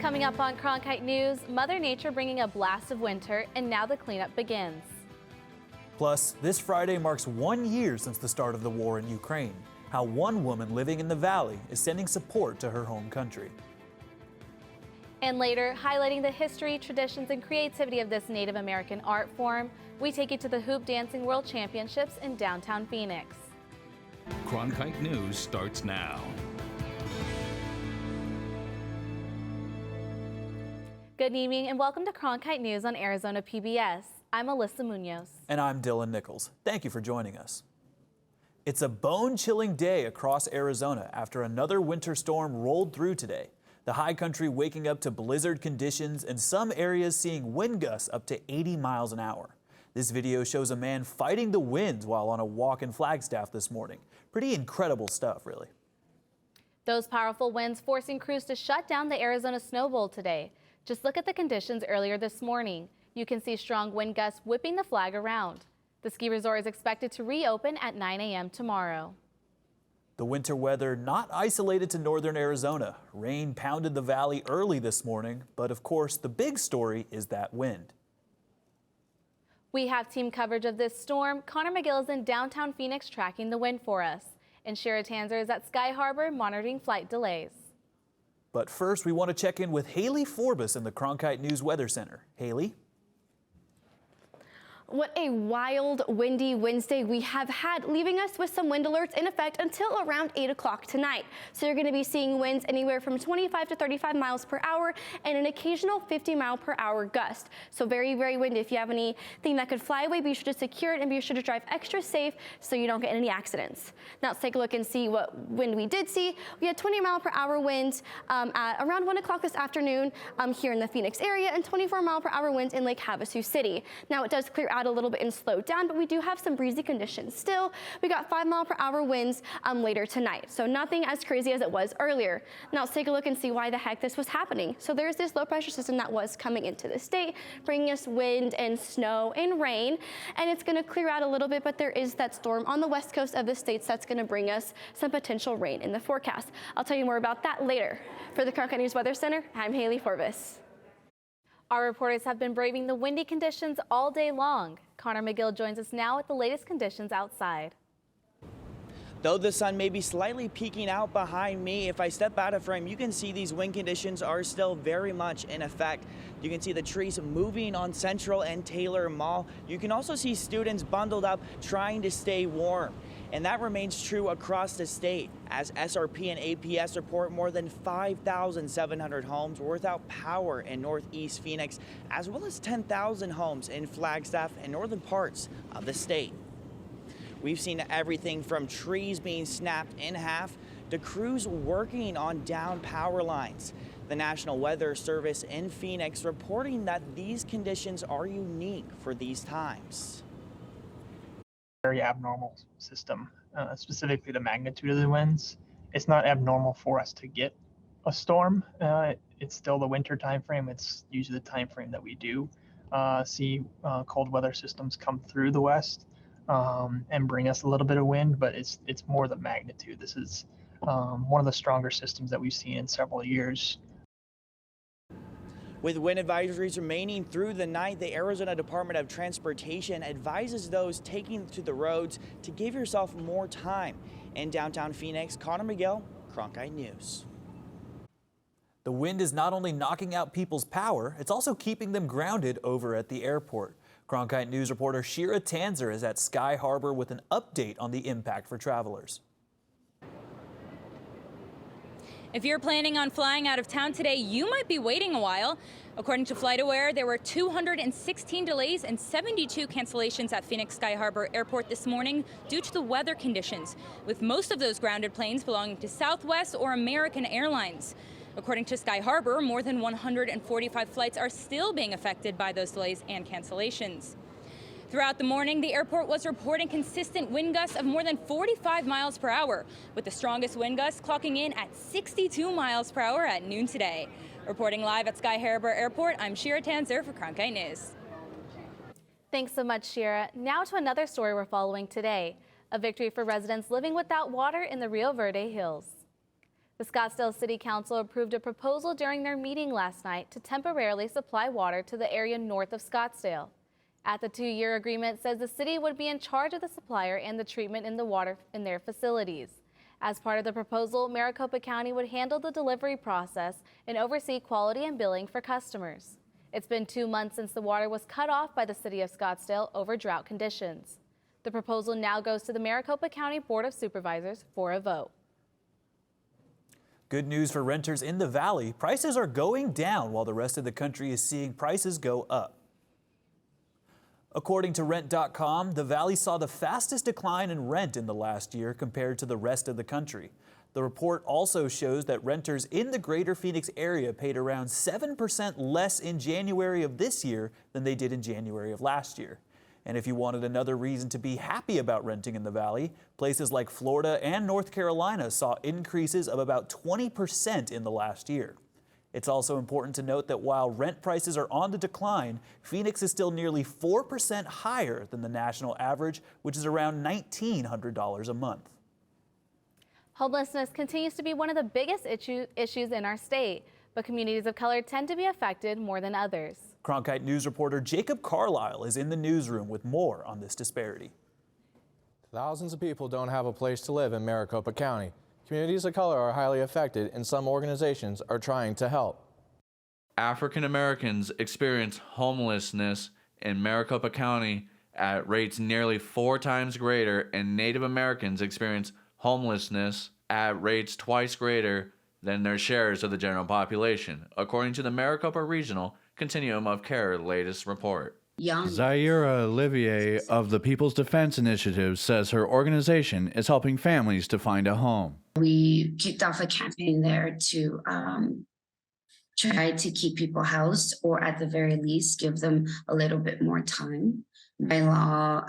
Coming up on Cronkite News, Mother Nature bringing a blast of winter, and now the cleanup begins. Plus, this Friday marks 1 year since the start of the war in Ukraine. How one woman living in the valley is sending support to her home country. And later, highlighting the history, traditions, and creativity of this Native American art form, we take you to the Hoop Dancing World Championships in downtown Phoenix. Cronkite News starts now. Good evening and welcome to Cronkite News on Arizona PBS. I'm Alyssa Munoz. And I'm Dylan Nichols. Thank you for joining us. It's a bone-chilling day across Arizona after another winter storm rolled through today. The high country waking up to blizzard conditions and some areas seeing wind gusts up to 80 miles an hour. This video shows a man fighting the winds while on a walk in Flagstaff this morning. Pretty incredible stuff, really. Those powerful winds forcing crews to shut down the Arizona Snow Bowl today. Just look at the conditions earlier this morning. You can see strong wind gusts whipping the flag around. The ski resort is expected to reopen at 9 a.m. tomorrow. The winter weather not isolated to northern Arizona. Rain pounded the valley early this morning, but of course the big story is that wind. We have team coverage of this storm. Connor McGill is in downtown Phoenix tracking the wind for us. And Shira Tanzer is at Sky Harbor monitoring flight delays. But first, we want to check in with Haley Forbes in the Cronkite News Weather Center. Haley? What a wild, windy Wednesday we have had, leaving us with some wind alerts in effect until around 8 o'clock tonight. So you're going to be seeing winds anywhere from 25 to 35 miles per hour and an occasional 50-mile-per-hour gust. So very, very windy. If you have anything that could fly away, be sure to secure it and be sure to drive extra safe so you don't get any accidents. Now let's take a look and see what wind we did see. We had 20-mile-per-hour winds at around 1 o'clock this afternoon here in the Phoenix area and 24-mile-per-hour winds in Lake Havasu City. Now it does clear out a little bit and slow down, but we do have some breezy conditions still. We got 5-mile-per-hour winds later tonight, so nothing as crazy as it was earlier. Now let's take a look and see why the heck this was happening. So there's this low pressure system that was coming into the state, bringing us wind and snow and rain, and it's going to clear out a little bit, but there is that storm on the west coast of the states that's going to bring us some potential rain in the forecast. I'll tell you more about that later. For the Cronkite News Weather Center, I'm Haley Forbes. Our reporters have been braving the windy conditions all day long. Connor McGill joins us now with the latest conditions outside. Though the sun may be slightly peeking out behind me, if I step out of frame, you can see these wind conditions are still very much in effect. You can see the trees moving on Central and Taylor Mall. You can also see students bundled up trying to stay warm. And that remains true across the state, as SRP and APS report more than 5,700 homes were without power in northeast Phoenix, as well as 10,000 homes in Flagstaff and northern parts of the state. We've seen everything from trees being snapped in half to crews working on downed power lines. The National Weather Service in Phoenix reporting that these conditions are unique for these times. Very abnormal system, specifically the magnitude of the winds. It's not abnormal for us to get a storm. It's still the winter time frame. It's usually the time frame that we do see cold weather systems come through the west and bring us a little bit of wind, but it's more the magnitude. This is one of the stronger systems that we've seen in several years. With wind advisories remaining through the night, the Arizona Department of Transportation advises those taking to the roads to give yourself more time. In downtown Phoenix, Connor McGill, Cronkite News. The wind is not only knocking out people's power, it's also keeping them grounded over at the airport. Cronkite News reporter Shira Tanzer is at Sky Harbor with an update on the impact for travelers. If you're planning on flying out of town today, you might be waiting a while. According to FlightAware, there were 216 delays and 72 cancellations at Phoenix Sky Harbor Airport this morning due to the weather conditions, with most of those grounded planes belonging to Southwest or American Airlines. According to Sky Harbor, more than 145 flights are still being affected by those delays and cancellations. Throughout the morning, the airport was reporting consistent wind gusts of more than 45 miles per hour, with the strongest wind gusts clocking in at 62 miles per hour at noon today. Reporting live at Sky Harbor Airport, I'm Shira Tanzer for Cronkite News. Thanks so much, Shira. Now to another story we're following today. A victory for residents living without water in the Rio Verde Hills. The Scottsdale City Council approved a proposal during their meeting last night to temporarily supply water to the area north of Scottsdale. The 2-year agreement says the city would be in charge of the supplier and the treatment in the water in their facilities. As part of the proposal, Maricopa County would handle the delivery process and oversee quality and billing for customers. It's been 2 months since the water was cut off by the city of Scottsdale over drought conditions. The proposal now goes to the Maricopa County Board of Supervisors for a vote. Good news for renters in the Valley. Prices are going down while the rest of the country is seeing prices go up. According to Rent.com, the Valley saw the fastest decline in rent in the last year compared to the rest of the country. The report also shows that renters in the greater Phoenix area paid around 7% less in January of this year than they did in January of last year. And if you wanted another reason to be happy about renting in the Valley, places like Florida and North Carolina saw increases of about 20% in the last year. It's also important to note that while rent prices are on the decline, Phoenix is still nearly 4% higher than the national average, which is around $1,900 a month. Homelessness continues to be one of the biggest issues in our state, but communities of color tend to be affected more than others. Cronkite News reporter Jacob Carlisle is in the newsroom with more on this disparity. Thousands of people don't have a place to live in Maricopa County. Communities of color are highly affected, and some organizations are trying to help. African Americans experience homelessness in Maricopa County at rates nearly 4 times greater, and Native Americans experience homelessness at rates twice greater than their shares of the general population, according to the Maricopa Regional Continuum of Care latest report. Zaira Olivier of the People's Defense Initiative says her organization is helping families to find a home. We kicked off a campaign there to try to keep people housed, or at the very least give them a little bit more time. By law,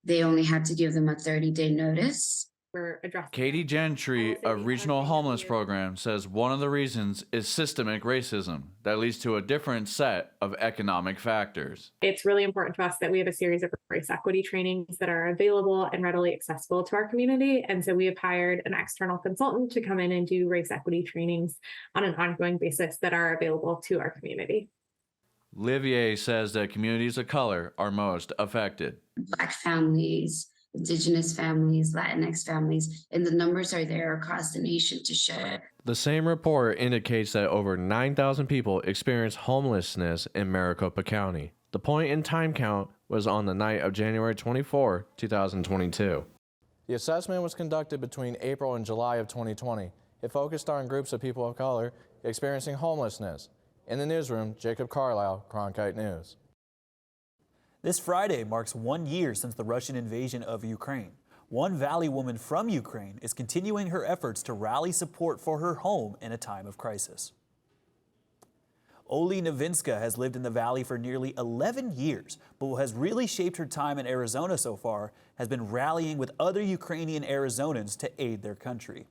they only had to give them a 30-day notice. Katie Gentry of Regional Homeless Program says one of the reasons is systemic racism that leads to a different set of economic factors. It's really important to us that we have a series of race equity trainings that are available and readily accessible to our community. And so we have hired an external consultant to come in and do race equity trainings on an ongoing basis that are available to our community. Olivier says that communities of color are most affected. Black families, Indigenous families, Latinx families, and the numbers are there across the nation to show. The same report indicates that over 9,000 people experience homelessness in Maricopa County. The point in time count was on the night of January 24, 2022. The assessment was conducted between April and July of 2020. It focused on groups of people of color experiencing homelessness. In the newsroom, Jacob Carlisle, Cronkite News. This Friday marks 1 year since the Russian invasion of Ukraine. One Valley woman from Ukraine is continuing her efforts to rally support for her home in a time of crisis. Oli Novinska has lived in the Valley for nearly 11 years, but what has really shaped her time in Arizona so far has been rallying with other Ukrainian Arizonans to aid their country.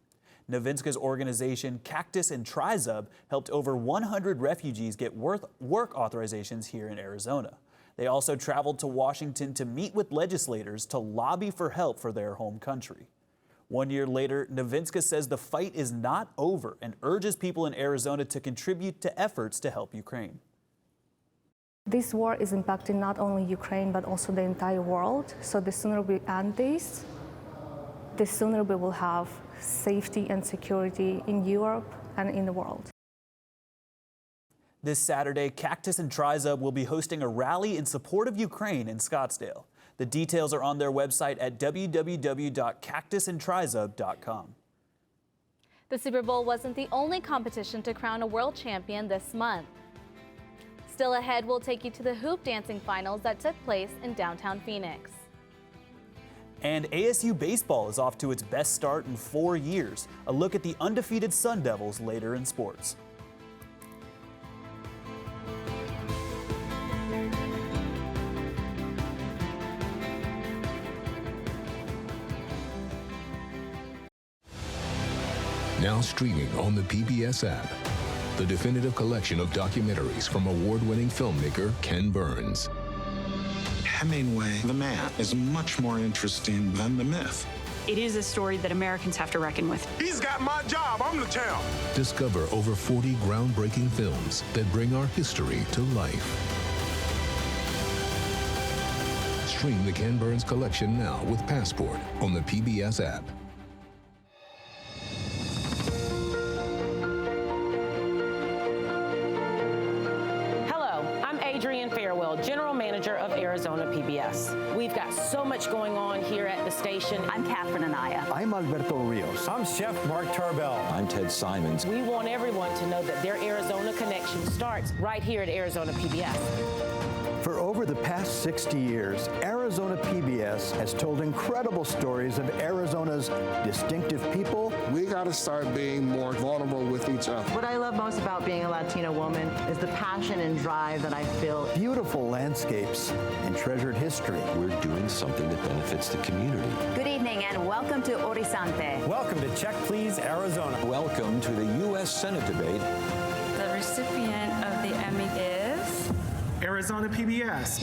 Novinska's organization, Cactus and Trizub, helped over 100 refugees get work authorizations here in Arizona. They also traveled to Washington to meet with legislators to lobby for help for their home country. 1 year later, Novinska says the fight is not over and urges people in Arizona to contribute to efforts to help Ukraine. This war is impacting not only Ukraine, but also the entire world. So the sooner we end this, the sooner we will have safety and security in Europe and in the world. This Saturday, Cactus and Trizub will be hosting a rally in support of Ukraine in Scottsdale. The details are on their website at www.cactusandtrizub.com. The Super Bowl wasn't the only competition to crown a world champion this month. Still ahead, we'll take you to the hoop dancing finals that took place in downtown Phoenix. And ASU baseball is off to its best start in 4 years. A look at the undefeated Sun Devils later in sports. Now streaming on the PBS app, the definitive collection of documentaries from award-winning filmmaker Ken Burns. Hemingway, the man, is much more interesting than the myth. It is a story that Americans have to reckon with. He's got my job. I'm the champ. Discover over 40 groundbreaking films that bring our history to life. Stream the Ken Burns collection now with Passport on the PBS app. General Manager of Arizona PBS. We've got so much going on here at the station. I'm Catherine Anaya. I'm Alberto Rios. I'm Chef Mark Tarbell. I'm Ted Simons. We want everyone to know that their Arizona connection starts right here at Arizona PBS. For over the past 60 years, Arizona PBS has told incredible stories of Arizona's distinctive people. We got to start being more vulnerable with each other. What I love most about being a Latina woman is the passion and drive that I feel. Beautiful landscapes and treasured history. We're doing something that benefits the community. Good evening and welcome to Horizonte. Welcome to Check Please Arizona. Welcome to the U.S. Senate debate. The recipient of the Emmy is Arizona PBS.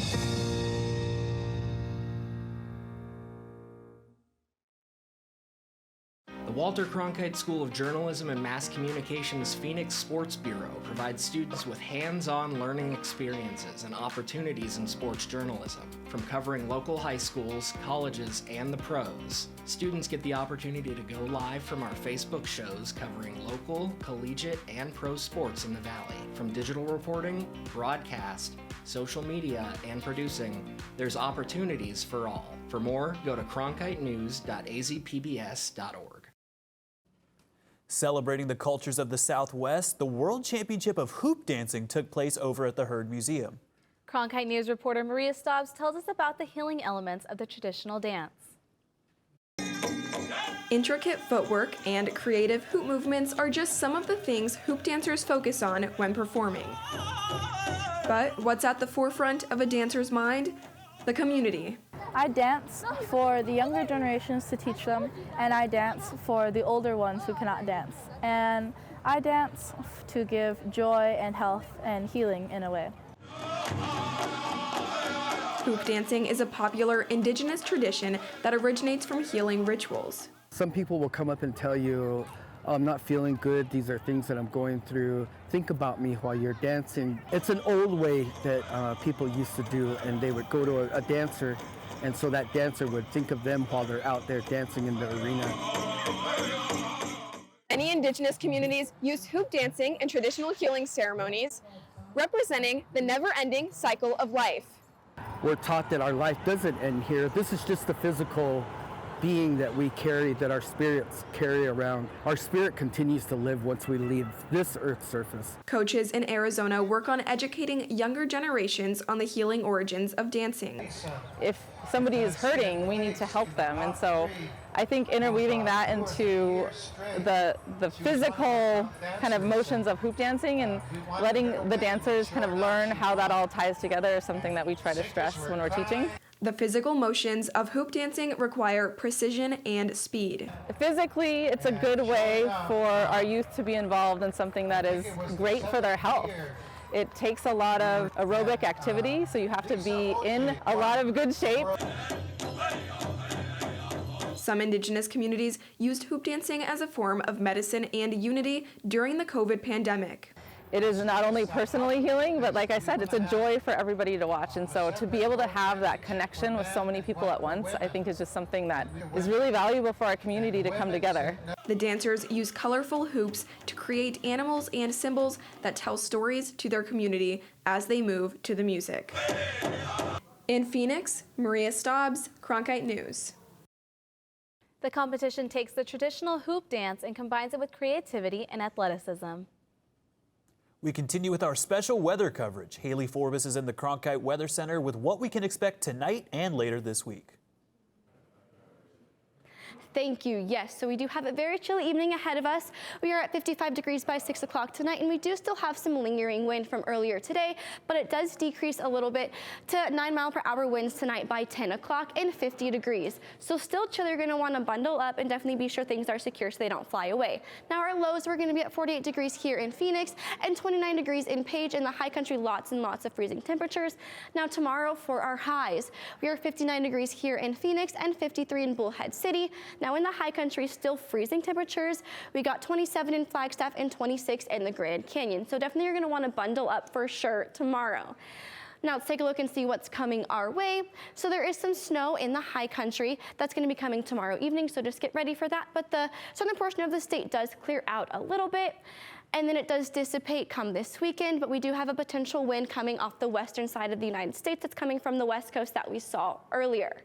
The Walter Cronkite School of Journalism and Mass Communications Phoenix Sports Bureau provides students with hands-on learning experiences and opportunities in sports journalism. From covering local high schools, colleges, and the pros, students get the opportunity to go live from our Facebook shows covering local, collegiate, and pro sports in the Valley. From digital reporting, broadcast, social media, and producing, there's opportunities for all. For more, go to cronkitenews.azpbs.org. Celebrating the cultures of the Southwest, the World Championship of Hoop Dancing took place over at the Heard Museum. Cronkite News reporter Maria Stobbs tells us about the healing elements of the traditional dance. Intricate footwork and creative hoop movements are just some of the things hoop dancers focus on when performing. But what's at the forefront of a dancer's mind? The community. I dance for the younger generations to teach them, and I dance for the older ones who cannot dance. And I dance to give joy and health and healing in a way. Hoop dancing is a popular indigenous tradition that originates from healing rituals. Some people will come up and tell you, I'm not feeling good, these are things that I'm going through, think about me while you're dancing. It's an old way that people used to do, and they would go to a dancer, and so that dancer would think of them while they're out there dancing in the arena. Many indigenous communities use hoop dancing in traditional healing ceremonies, representing the never-ending cycle of life. We're taught that our life doesn't end here. This is just the physical being that we carry, that our spirits carry around. Our spirit continues to live once we leave this earth's surface. Coaches in Arizona work on educating younger generations on the healing origins of dancing. If somebody is hurting, we need to help them. And so I think interweaving that into the physical kind of motions of hoop dancing and letting the dancers kind of learn how that all ties together is something that we try to stress when we're teaching. The physical motions of hoop dancing require precision and speed. Physically, it's a good way for our youth to be involved in something that is great for their health. It takes a lot of aerobic activity, so you have to be in a lot of good shape. Some indigenous communities used hoop dancing as a form of medicine and unity during the COVID pandemic. It is not only personally healing, but like I said, it's a joy for everybody to watch. And so to be able to have that connection with so many people at once, I think is just something that is really valuable for our community to come together. The dancers use colorful hoops to create animals and symbols that tell stories to their community as they move to the music. In Phoenix, Maria Stobbs, Cronkite News. The competition takes the traditional hoop dance and combines it with creativity and athleticism. We continue with our special weather coverage. Haley Forbes is in the Cronkite Weather Center with what we can expect tonight and later this week. Thank you. Yes, so we do have a very chilly evening ahead of us. We are at 55 degrees by 6 o'clock tonight, and we do still have some lingering wind from earlier today, but it does decrease a little bit to 9-mile-per-hour winds tonight by 10 o'clock and 50 degrees. So still chilly. You're going to want to bundle up and definitely be sure things are secure so they don't fly away. Now our lows, we're going to be at 48 degrees here in Phoenix and 29 degrees in Page. In the high country, lots and lots of freezing temperatures. Now tomorrow for our highs, we are 59 degrees here in Phoenix and 53 in Bullhead City. Now in the high country, still freezing temperatures. We got 27 in Flagstaff and 26 in the Grand Canyon. So definitely you're going to want to bundle up for sure tomorrow. Now let's take a look and see what's coming our way. So there is some snow in the high country that's going to be coming tomorrow evening, so just get ready for that. But the southern portion of the state does clear out a little bit, and then it does dissipate come this weekend, but we do have a potential wind coming off the western side of the United States that's coming from the west coast that we saw earlier.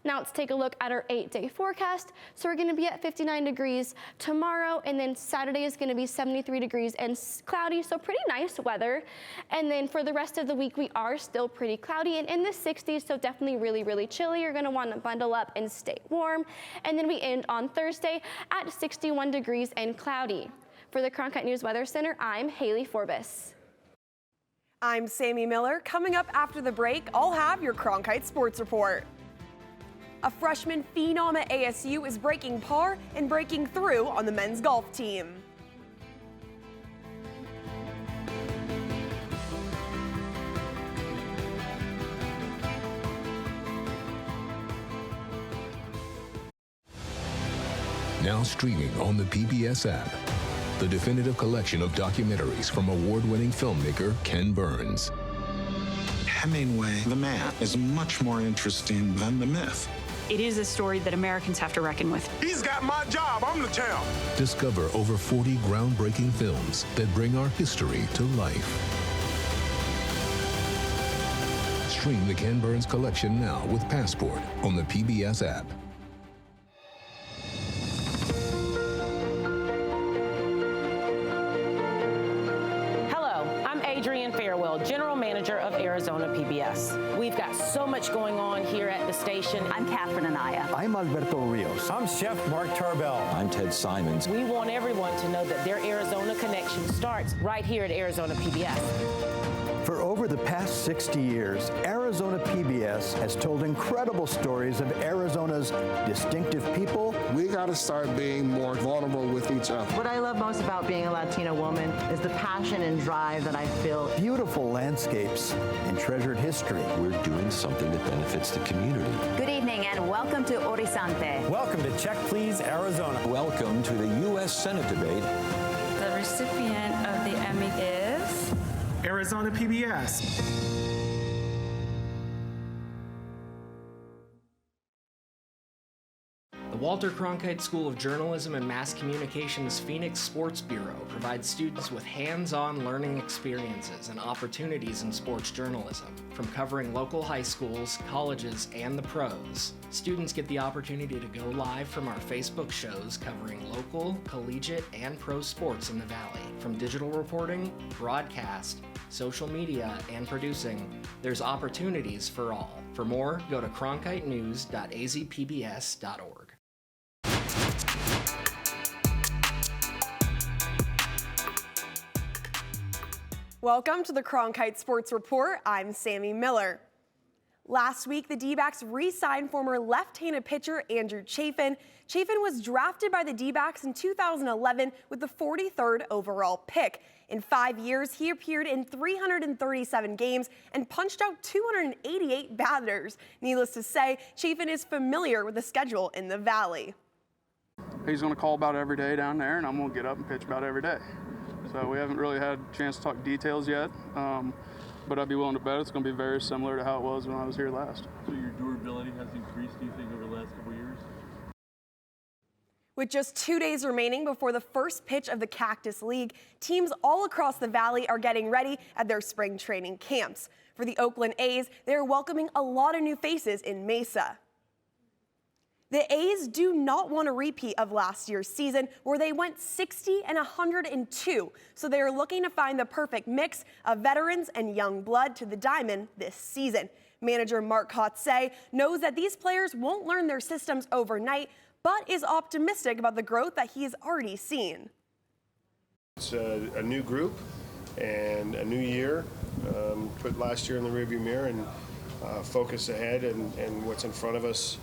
Now let's take a look at our 8-day forecast. So we're going to be at 59 degrees tomorrow, and then Saturday is going to be 73 degrees and cloudy, so pretty nice weather. And then for the rest of the week, we are still pretty cloudy and in the 60s, so definitely really, really chilly. You're going to want to bundle up and stay warm. And then we end on Thursday at 61 degrees and cloudy. For the Cronkite News Weather Center, I'm Haley Forbes. I'm Sammy Miller. Coming up after the break, I'll have your Cronkite Sports Report. A freshman phenom at ASU is breaking par and breaking through on the men's golf team. Now streaming on the PBS app, the definitive collection of documentaries from award-winning filmmaker Ken Burns. Hemingway, the man, is much more interesting than the myth. It is a story that Americans have to reckon with. He's got my job. I'm the champ. Discover over 40 groundbreaking films that bring our history to life. Stream the Ken Burns collection now with Passport on the PBS app. General Manager of Arizona PBS. We've got so much going on here at the station. I'm Catherine Anaya. I'm Alberto Rios. I'm Chef Mark Tarbell. I'm Ted Simons. We want everyone to know that their Arizona connection starts right here at Arizona PBS. For over the past 60 years, Arizona PBS has told incredible stories of Arizona's distinctive people. We got to start being more vulnerable with each other. What I love most about being a Latina woman is the passion and drive that I feel. Beautiful landscapes and treasured history. We're doing something that benefits the community. Good evening and welcome to Horizonte. Welcome to Check Please, Arizona. Welcome to the U.S. Senate debate. The recipient of the Emmy is Arizona PBS. The Walter Cronkite School of Journalism and Mass Communication's Phoenix Sports Bureau provides students with hands-on learning experiences and opportunities in sports journalism. From covering local high schools, colleges, and the pros, students get the opportunity to go live from our Facebook shows covering local, collegiate, and pro sports in the Valley. From digital reporting, broadcast, social media, and producing, there's opportunities for all. For more, go to cronkitenews.azpbs.org. Welcome to the Cronkite Sports Report. I'm Sammy Miller. Last week, the D-backs re-signed former left-handed pitcher Andrew Chafin. Chafin was drafted by the D-backs in 2011 with the 43rd overall pick. In 5 years, he appeared in 337 games and punched out 288 batters. Needless to say, Chafin is familiar with the schedule in the Valley. He's going to call about every day down there, and I'm going to get up and pitch about every day. So we haven't really had a chance to talk details yet, but I'd be willing to bet it's going to be very similar to how it was when I was here last. So your durability has increased, do you think, over the last couple of years? With just 2 days remaining before the first pitch of the Cactus League, teams all across the Valley are getting ready at their spring training camps. For the Oakland A's, they're welcoming a lot of new faces in Mesa. The A's do not want a repeat of last year's season where they went 60 and 102, so they are looking to find the perfect mix of veterans and young blood to the diamond this season. Manager Mark Kotze knows that these players won't learn their systems overnight, but is optimistic about the growth that he has already seen. It's a new group and a new year. Put last year in the rearview mirror and focus ahead and what's in front of us.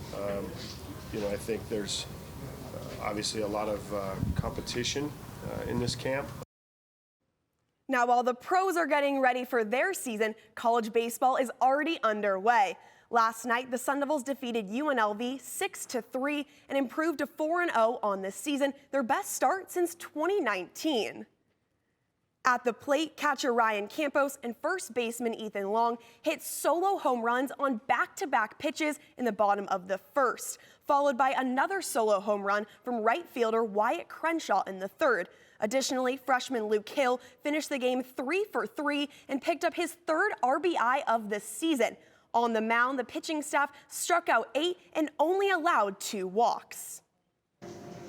I think there's obviously a lot of competition in this camp. Now, while the pros are getting ready for their season, college baseball is already underway. Last night, the Sun Devils defeated UNLV 6-3 and improved to 4-0 on this season, their best start since 2019. At the plate, catcher Ryan Campos and first baseman Ethan Long hit solo home runs on back-to-back pitches in the bottom of the first, followed by another solo home run from right fielder Wyatt Crenshaw in the third. Additionally, freshman Luke Hill finished the game 3 for 3 and picked up his third RBI of the season. On the mound, the pitching staff struck out 8 and only allowed 2 walks.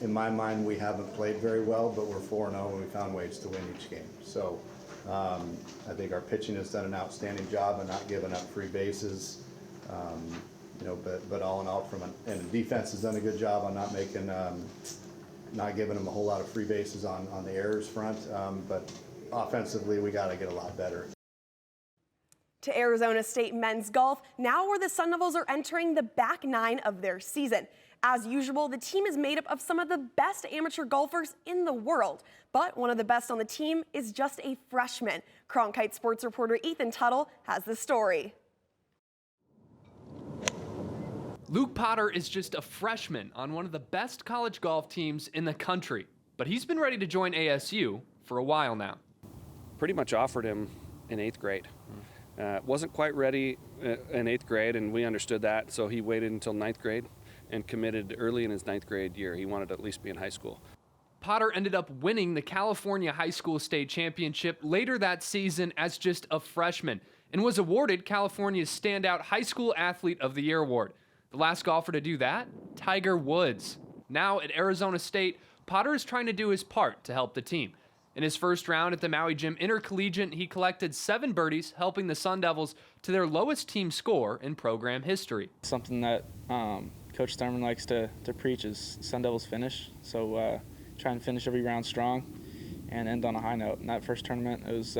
In my mind, we haven't played very well, but we're 4-0 and we found ways to win each game. So I think our pitching has done an outstanding job of not giving up free bases. But all in all, and the defense has done a good job on not giving them a whole lot of free bases on the errors front. But offensively, we got to get a lot better. To Arizona State men's golf, now where the Sun Devils are entering the back 9 of their season. As usual, the team is made up of some of the best amateur golfers in the world. But one of the best on the team is just a freshman. Cronkite sports reporter Ethan Tuttle has the story. Luke Potter is just a freshman on one of the best college golf teams in the country. But he's been ready to join ASU for a while now. Pretty much offered him in 8th grade. Wasn't quite ready in 8th grade, and we understood that, so he waited until 9th grade and committed early in his 9th grade year. He wanted to at least be in high school. Potter ended up winning the California High School State Championship later that season as just a freshman and was awarded California's Standout High School Athlete of the Year award. The last golfer to do that, Tiger Woods. Now at Arizona State, Potter is trying to do his part to help the team. In his first round at the Maui Gym Intercollegiate, he collected 7 birdies, helping the Sun Devils to their lowest team score in program history. Something that Coach Thurman likes to preach is Sun Devils finish. So try and finish every round strong and end on a high note. In that first tournament, I was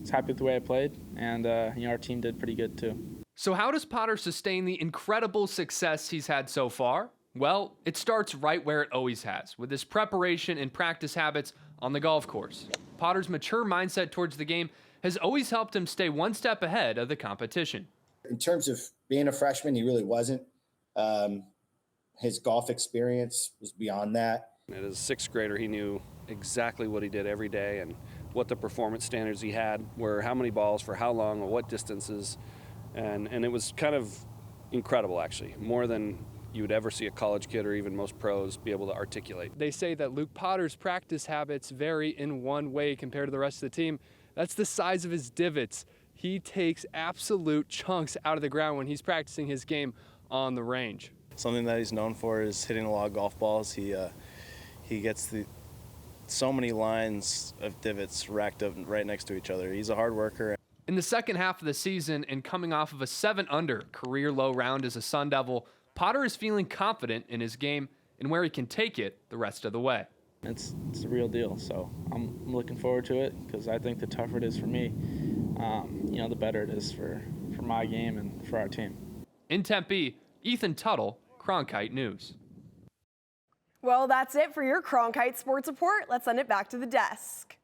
happy with the way I played, and our team did pretty good too. So how does Potter sustain the incredible success he's had so far? Well, it starts right where it always has, with his preparation and practice habits on the golf course. Potter's mature mindset towards the game has always helped him stay one step ahead of the competition. In terms of being a freshman, he really wasn't. His golf experience was beyond that. As a 6th grader, he knew exactly what he did every day and what the performance standards he had were, how many balls for how long, or what distances. And it was kind of incredible, actually, more than you would ever see a college kid or even most pros be able to articulate. They say that Luke Potter's practice habits vary in one way compared to the rest of the team. That's the size of his divots. He takes absolute chunks out of the ground when he's practicing his game on the range. Something that he's known for is hitting a lot of golf balls. He gets so many lines of divots racked up right next to each other. He's a hard worker. In the second half of the season and coming off of a 7-under career low round as a Sun Devil, Potter is feeling confident in his game and where he can take it the rest of the way. It's the real deal, so I'm looking forward to it because I think the tougher it is for me, the better it is for my game and for our team. In Tempe, Ethan Tuttle, Cronkite News. Well, that's it for your Cronkite Sports Report. Let's send it back to the desk.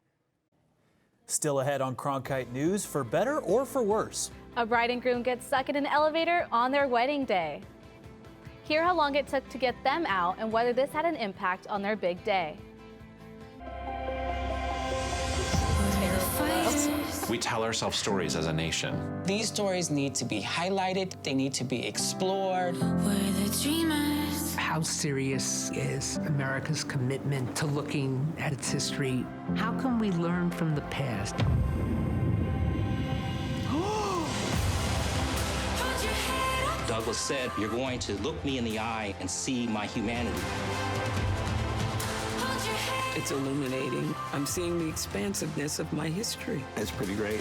Still ahead on Cronkite News, for better or for worse. A bride and groom get stuck in an elevator on their wedding day. Hear how long it took to get them out and whether this had an impact on their big day. We tell ourselves stories as a nation. These stories need to be highlighted, they need to be explored. We're the dreamers. How serious is America's commitment to looking at its history? How can we learn from the past? Douglas said, "You're going to look me in the eye and see my humanity." It's illuminating. I'm seeing the expansiveness of my history. It's pretty great.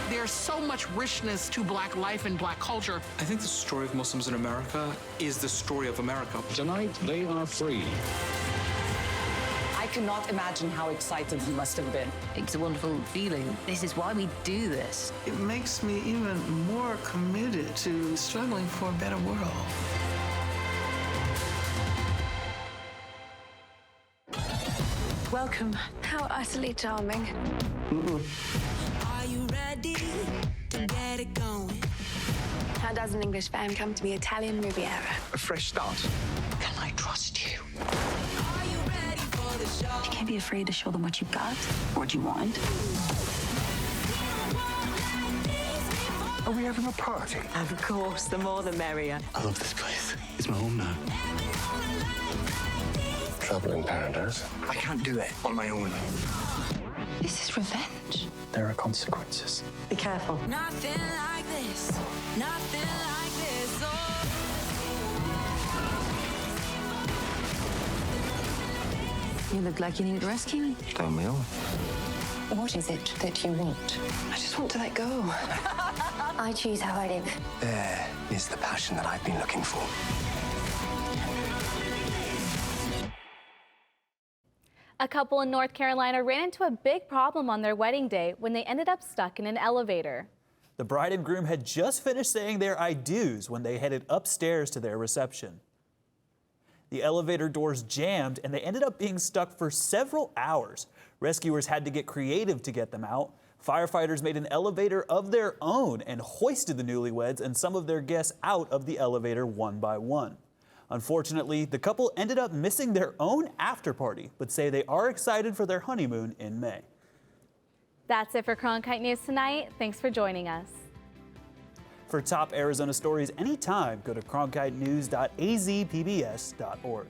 There's so much richness to Black life and Black culture. I think the story of Muslims in America is the story of America. Tonight, they are free. I cannot imagine how excited he must have been. It's a wonderful feeling. This is why we do this. It makes me even more committed to struggling for a better world. Welcome. How utterly charming. Are you ready to get it going? How does an English fam come to be Italian Riviera? A fresh start. Can I trust you? You can't be afraid to show them what you've got, what you want. Are we having a party? Of course, the more the merrier. I love this place. It's my home now. Trouble in paradise. I can't do it on my own. This is revenge. There are consequences. Be careful. Nothing like this. Nothing like this. You look like you need rescuing. Don't we all? What is it that you want? I just want to let go. I choose how I live. There is the passion that I've been looking for. A couple in North Carolina ran into a big problem on their wedding day when they ended up stuck in an elevator. The bride and groom had just finished saying their I do's when they headed upstairs to their reception. The elevator doors jammed and they ended up being stuck for several hours. Rescuers had to get creative to get them out. Firefighters made an elevator of their own and hoisted the newlyweds and some of their guests out of the elevator one by one. Unfortunately, the couple ended up missing their own after party, but say they are excited for their honeymoon in May. That's it for Cronkite News tonight. Thanks for joining us. For top Arizona stories anytime, go to cronkitenews.azpbs.org.